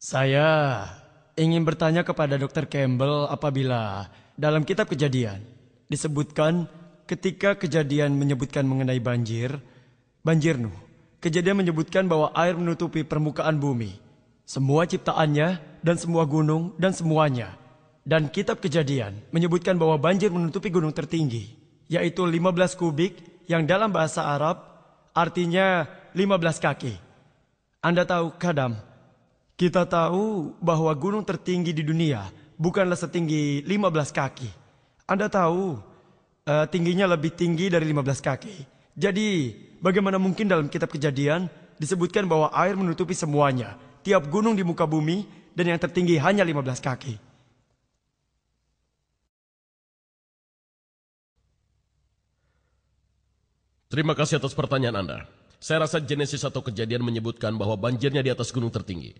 Saya ingin bertanya kepada Dr. Campbell apabila dalam kitab Kejadian disebutkan ketika Kejadian menyebutkan mengenai banjir Nuh. Kejadian menyebutkan bahwa air menutupi permukaan bumi, semua ciptaannya dan semua gunung dan semuanya. Dan kitab Kejadian menyebutkan bahwa banjir menutupi gunung tertinggi, yaitu 15 kubik yang dalam bahasa Arab artinya 15 kaki. Anda tahu, Kadam, kita tahu bahwa gunung tertinggi di dunia bukanlah setinggi 15 kaki. Anda tahu, tingginya lebih tinggi dari 15 kaki. Jadi, bagaimana mungkin dalam kitab Kejadian disebutkan bahwa air menutupi semuanya, tiap gunung di muka bumi, dan yang tertinggi hanya 15 kaki? Terima kasih atas pertanyaan Anda. Saya rasa Genesis atau Kejadian menyebutkan bahwa banjirnya di atas gunung tertinggi.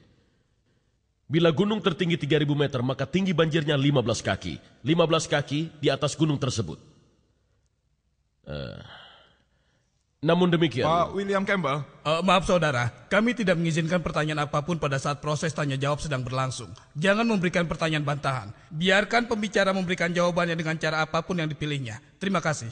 Bila gunung tertinggi 3.000 meter, maka tinggi banjirnya 15 kaki. 15 kaki di atas gunung tersebut. Namun demikian... Pak William Campbell. Maaf saudara, kami tidak mengizinkan pertanyaan apapun pada saat proses tanya jawab sedang berlangsung. Jangan memberikan pertanyaan bantahan. Biarkan pembicara memberikan jawabannya dengan cara apapun yang dipilihnya. Terima kasih.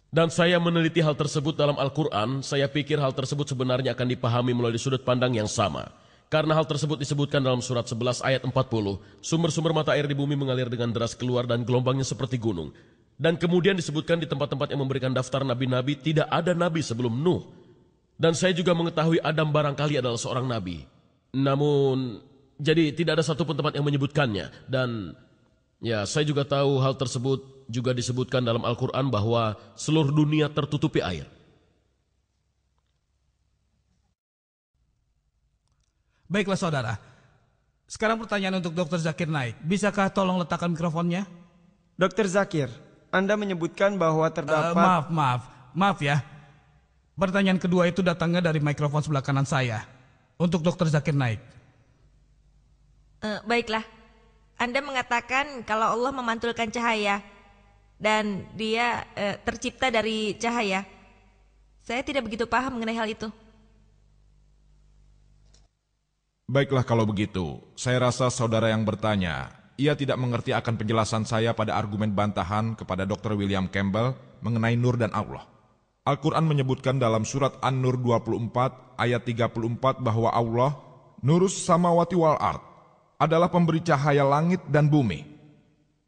Dan saya meneliti hal tersebut dalam Al-Quran, saya pikir hal tersebut sebenarnya akan dipahami melalui sudut pandang yang sama. Karena hal tersebut disebutkan dalam surat 11 ayat 40, sumber-sumber mata air di bumi mengalir dengan deras keluar dan gelombangnya seperti gunung. Dan kemudian disebutkan di tempat-tempat yang memberikan daftar nabi-nabi, tidak ada nabi sebelum Nuh. Dan saya juga mengetahui Adam barangkali adalah seorang nabi. Namun, jadi tidak ada satupun tempat yang menyebutkannya. Dan ya, saya juga tahu hal tersebut juga disebutkan dalam Al-Quran bahwa seluruh dunia tertutupi air. Baiklah saudara. Sekarang pertanyaan untuk Dr. Zakir Naik. Bisakah tolong letakkan mikrofonnya? Dr. Zakir, Anda menyebutkan bahwa terdapat... Maaf ya. Pertanyaan kedua itu datangnya dari mikrofon sebelah kanan saya. Untuk Dr. Zakir Naik. Baiklah. Anda mengatakan kalau Allah memantulkan cahaya dan dia tercipta dari cahaya. Saya tidak begitu paham mengenai hal itu. Baiklah kalau begitu, saya rasa saudara yang bertanya, ia tidak mengerti akan penjelasan saya pada argumen bantahan kepada Dr. William Campbell mengenai Nur dan Allah. Al-Quran menyebutkan dalam surat An-Nur 24 ayat 34 bahwa Allah, Nurus samawati wal ard, adalah pemberi cahaya langit dan bumi.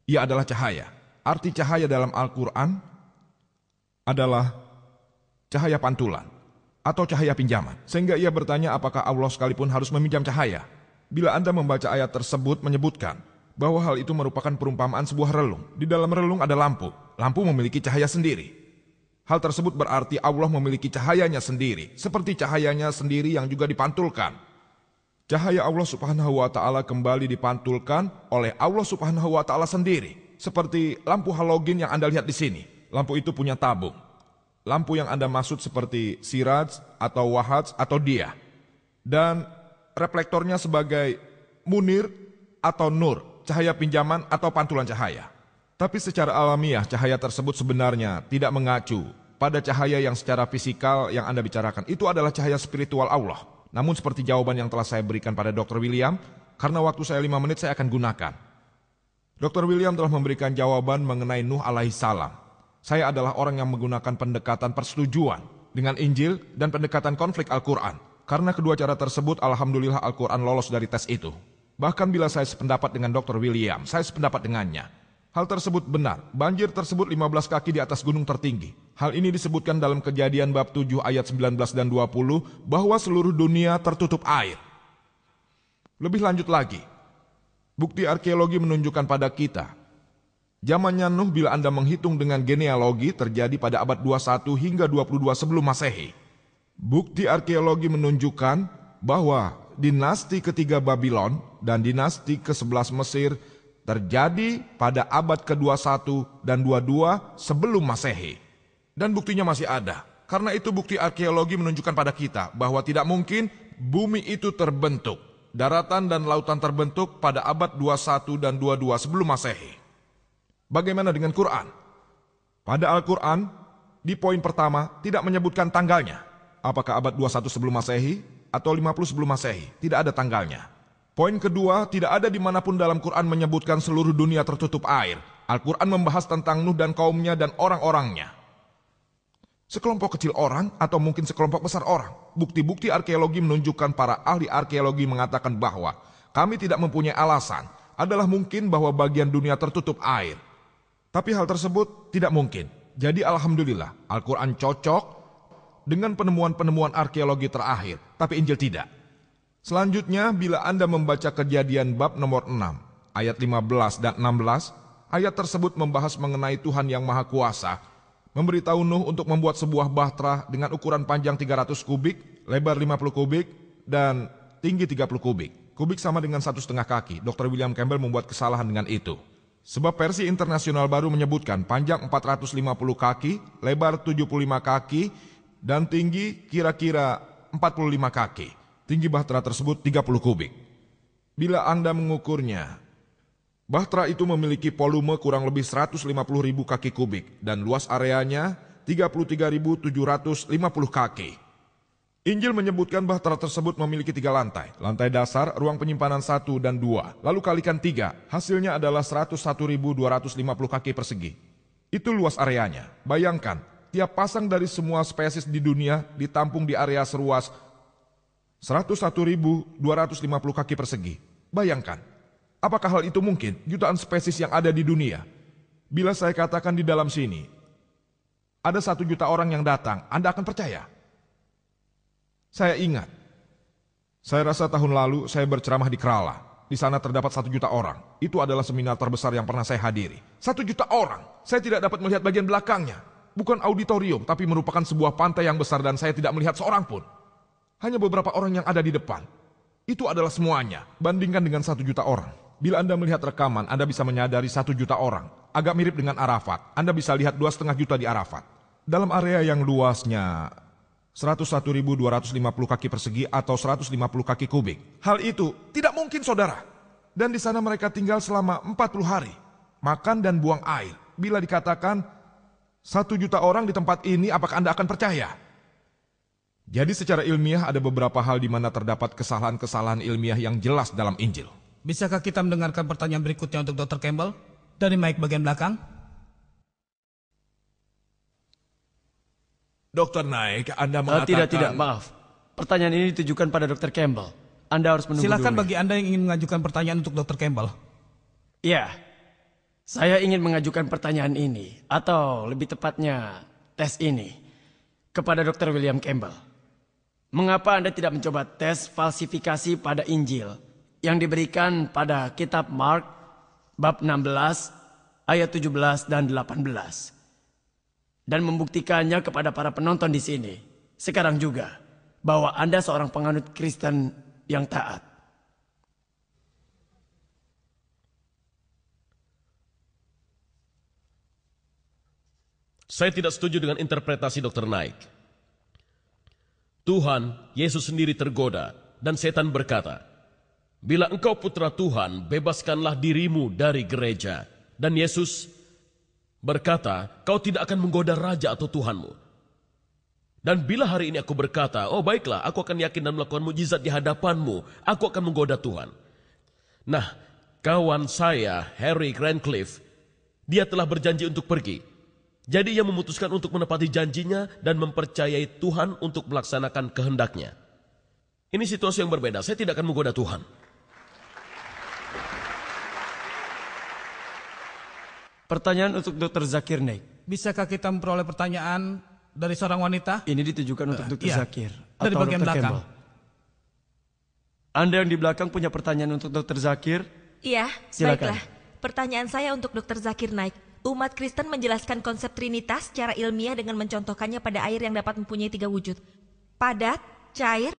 Ia adalah cahaya. Arti cahaya dalam Al-Quran adalah cahaya pantulan atau cahaya pinjaman. Sehingga ia bertanya apakah Allah sekalipun harus meminjam cahaya. Bila Anda membaca ayat tersebut menyebutkan bahwa hal itu merupakan perumpamaan sebuah relung. Di dalam relung ada lampu. Lampu memiliki cahaya sendiri. Hal tersebut berarti Allah memiliki cahayanya sendiri, seperti cahayanya sendiri yang juga dipantulkan. Cahaya Allah Subhanahu wa Ta'ala kembali dipantulkan oleh Allah Subhanahu wa Ta'ala sendiri, seperti lampu halogen yang Anda lihat di sini. Lampu itu punya tabung. Lampu yang Anda maksud seperti siraj atau wahaj atau dia. Dan reflektornya sebagai munir atau nur, cahaya pinjaman atau pantulan cahaya. Tapi secara alamiah cahaya tersebut sebenarnya tidak mengacu pada cahaya yang secara fisikal yang Anda bicarakan. Itu adalah cahaya spiritual Allah. Namun seperti jawaban yang telah saya berikan pada Dr. William, karena waktu saya 5 menit saya akan gunakan. Dr. William telah memberikan jawaban mengenai Nuh alaihissalam. Saya adalah orang yang menggunakan pendekatan persetujuan dengan Injil dan pendekatan konflik Al-Quran. Karena kedua cara tersebut, alhamdulillah Al-Quran lolos dari tes itu. Bahkan bila saya sependapat dengan Dr. William, saya sependapat dengannya. Hal tersebut benar, banjir tersebut 15 kaki di atas gunung tertinggi. Hal ini disebutkan dalam Kejadian bab 7 ayat 19 dan 20 bahwa seluruh dunia tertutup air. Lebih lanjut lagi, bukti arkeologi menunjukkan pada kita, zamannya Nuh bila Anda menghitung dengan genealogi terjadi pada abad 21 hingga 22 sebelum Masehi. Bukti arkeologi menunjukkan bahwa dinasti ketiga Babylon dan dinasti ke-11 Mesir terjadi pada abad ke-21 dan 22 sebelum Masehi. Dan buktinya masih ada. Karena itu bukti arkeologi menunjukkan pada kita bahwa tidak mungkin bumi itu terbentuk. Daratan dan lautan terbentuk pada abad 21 dan 22 sebelum Masehi. Bagaimana dengan Quran? Pada Al-Quran, di poin pertama tidak menyebutkan tanggalnya. Apakah abad 21 sebelum Masehi atau 50 sebelum Masehi? Tidak ada tanggalnya. Poin kedua, tidak ada dimanapun dalam Quran menyebutkan seluruh dunia tertutup air. Al-Quran membahas tentang Nuh dan kaumnya dan orang-orangnya. Sekelompok kecil orang atau mungkin sekelompok besar orang. Bukti-bukti arkeologi menunjukkan para ahli arkeologi mengatakan bahwa kami tidak mempunyai alasan. Adalah mungkin bahwa bagian dunia tertutup air. Tapi hal tersebut tidak mungkin. Jadi alhamdulillah, Al-Quran cocok dengan penemuan-penemuan arkeologi terakhir. Tapi Injil tidak. Selanjutnya, bila Anda membaca Kejadian bab nomor 6, ayat 15 dan 16, ayat tersebut membahas mengenai Tuhan yang Maha Kuasa, memberitahu Nuh untuk membuat sebuah bahtera dengan ukuran panjang 300 kubik, lebar 50 kubik, dan tinggi 30 kubik. Kubik sama dengan 1,5 kaki. Dr. William Campbell membuat kesalahan dengan itu. Sebab versi internasional baru menyebutkan panjang 450 kaki, lebar 75 kaki, dan tinggi kira-kira 45 kaki. Tinggi bahtera tersebut 30 kubik. Bila Anda mengukurnya, bahtera itu memiliki volume kurang lebih 150.000 kaki kubik dan luas areanya 33.750 kaki. Injil menyebutkan bahtera tersebut memiliki 3 lantai. Lantai dasar, ruang penyimpanan 1 dan 2. Lalu kalikan 3, hasilnya adalah 101.250 kaki persegi. Itu luas areanya. Bayangkan, tiap pasang dari semua spesies di dunia ditampung di area seluas 101.250 kaki persegi. Bayangkan, apakah hal itu mungkin? Jutaan spesies yang ada di dunia. Bila saya katakan di dalam sini, ada 1 juta orang yang datang, Anda akan percaya? Saya ingat, saya rasa tahun lalu saya berceramah di Kerala. Di sana terdapat 1 juta orang. Itu adalah seminar terbesar yang pernah saya hadiri. 1 juta orang. Saya tidak dapat melihat bagian belakangnya. Bukan auditorium, tapi merupakan sebuah pantai yang besar dan saya tidak melihat seorang pun. Hanya beberapa orang yang ada di depan. Itu adalah semuanya. Bandingkan dengan 1 juta orang. Bila Anda melihat rekaman, Anda bisa menyadari 1 juta orang. Agak mirip dengan Arafat. Anda bisa lihat 2,5 juta di Arafat. Dalam area yang luasnya 101.250 kaki persegi atau 150 kaki kubik. Hal itu tidak mungkin, saudara. Dan di sana mereka tinggal selama 40 hari. Makan dan buang air. Bila dikatakan 1 juta orang di tempat ini, apakah Anda akan percaya? Jadi secara ilmiah ada beberapa hal di mana terdapat kesalahan-kesalahan ilmiah yang jelas dalam Injil. Bisakah kita mendengarkan pertanyaan berikutnya untuk Dr. Campbell? Dari mic bagian belakang. Dr. Naik, Anda mengatakan... Tidak, maaf. Pertanyaan ini ditujukan pada Dr. Campbell. Anda harus menunggu Silakan dulu. bagi Anda yang ingin mengajukan pertanyaan untuk Dr. Campbell. Ya, saya ingin mengajukan pertanyaan ini, atau lebih tepatnya tes ini, kepada Dr. William Campbell. Mengapa Anda tidak mencoba tes falsifikasi pada Injil yang diberikan pada kitab Mark bab 16 ayat 17 dan 18 dan membuktikannya kepada para penonton di sini sekarang juga bahwa Anda seorang penganut Kristen yang taat? Saya tidak setuju dengan interpretasi Dr. Naik. Tuhan, Yesus sendiri tergoda, dan setan berkata, "Bila engkau putra Tuhan, bebaskanlah dirimu dari gereja." Dan Yesus berkata, "Kau tidak akan menggoda raja atau Tuhanmu." Dan bila hari ini aku berkata, "Oh baiklah, aku akan yakin dan melakukan mujizat di hadapanmu, aku akan menggoda Tuhan." Nah, kawan saya, Harry Grantcliffe, dia telah berjanji untuk pergi. Jadi ia memutuskan untuk menepati janjinya dan mempercayai Tuhan untuk melaksanakan kehendaknya. Ini situasi yang berbeda. Saya tidak akan menggoda Tuhan. Pertanyaan untuk Dr. Zakir Naik. Bisakah kita memperoleh pertanyaan dari seorang wanita? Ini ditujukan untuk Dr. Iya, Zakir dari atau bagian Dr. belakang. Campbell. Anda yang di belakang punya pertanyaan untuk Dr. Zakir? Iya, Silakan. baiklah. Pertanyaan saya untuk Dr. Zakir Naik. Umat Kristen menjelaskan konsep Trinitas secara ilmiah dengan mencontohkannya pada air yang dapat mempunyai 3 wujud. Padat, cair,